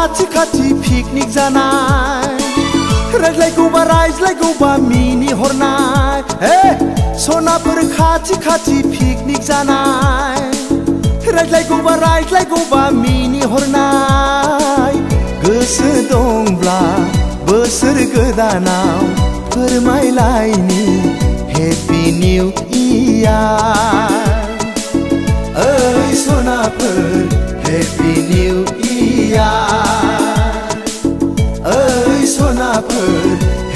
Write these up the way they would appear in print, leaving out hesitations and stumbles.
खाथि खाथि पिकनिक जानाय रायज्लायगौबा मिनि हरनाय सनाफोर खाथि खाथि पिकनिक जानाय रायज्लायगौबा मिनि हरनाय गोसो दंब्ला बोसोर गोदानाव फोरमायलायनि हेपि निउ इयार ओइ सनाफोर हेपि निउ इयार ओइ सनाफोर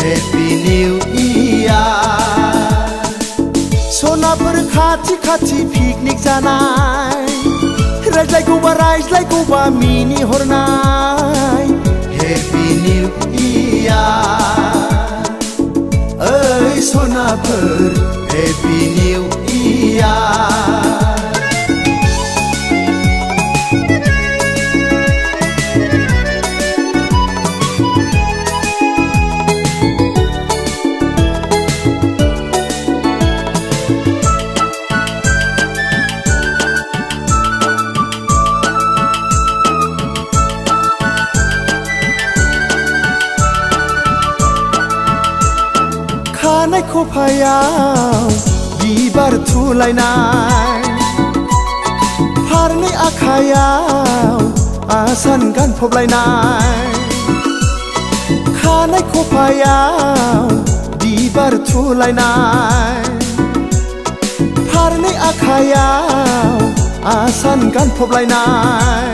हेपि निउ इयार सनाफोर खाथि खाथि पिकनिक जानाय रायज्लायगौबा मिनि हरनाय हेपि निउ इयार ओइ सनाफोर हेपि निउ इयार खानाय खफायाव बिबार थुलायनाय फारनै आखायाव आसान गानफबलायनाय खानाय खफायाव बिबार थुलायनाय फारनै आखायाव आसान गानफबलायनाय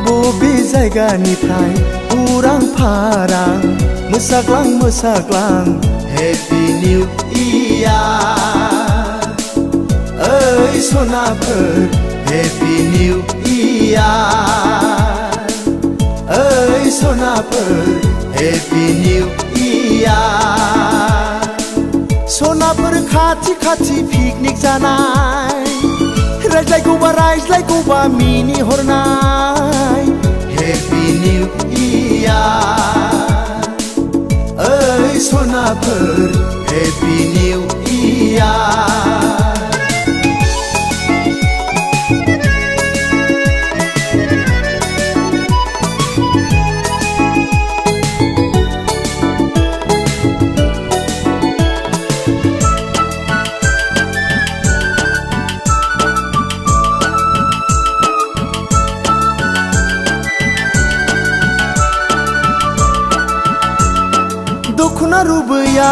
बबे जायगानिफ्राय उरां फारां मोसाग्लां हेपि निउ इयार ओइ सनाफोर हेपि निउ इयार ओइ सनाफोर हेपि निउ इयार सनाफोर खाथि खाथि पिकनिक जानाय रायज्लायगौबा मिनि हरनाय हेपि निउ इयार ओइ सनाफोर हेपि निउ इयार दखना रुबैया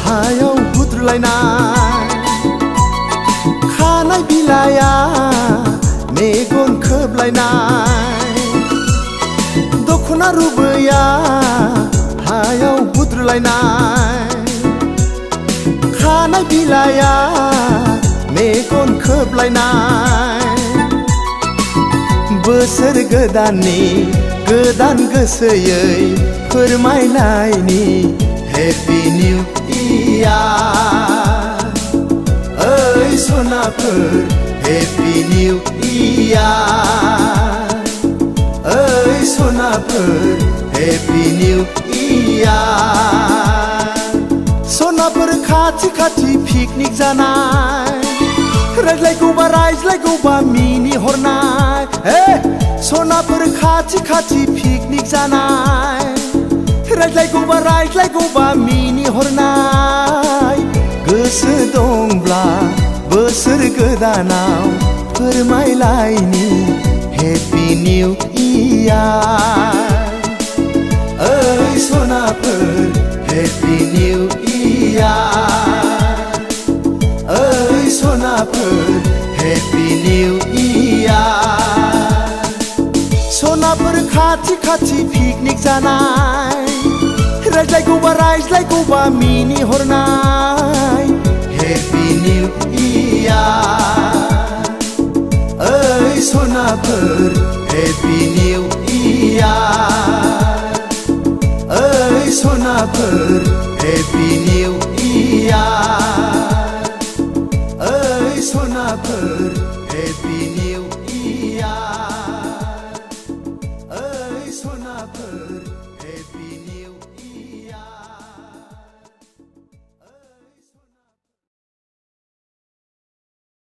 हायाव हुद्रुलायनाय खानाय बिलाया मेगन खोबलायनाय दखना रुबैया हायाव हुद्रुलायनाय खानाय बिलाया मेगन खोबलायनाय बोसोर गोदाननि गोदान गोसोयै फोरमायलायनि हेपि निउ इयार ओइ सनाफोर हेपि निउ इयार ओइ सनाफोर हेपि निउ इयार सनाफोर खाथि खाथि पिकनिक जानाय रायज्लायगौबा मिनि हरनाय सनाफोर खाथि खाथि पिकनिक जानाय रायज्लायगौबा मिनि हरनाय गोसो दंब्ला बोसोर गोदानाव फोरमायलायनि हेपि निउ इयार ओइ सनाफोर हेपि निउ इयार ओइ सनाफोर हेपि निउ इयार सनाफोर खाथि खाथि पिकनिक जानाय रायज्लायगौबा मिनि हरनाय हेपि निउ इयार ओइ सनाफोर हेपि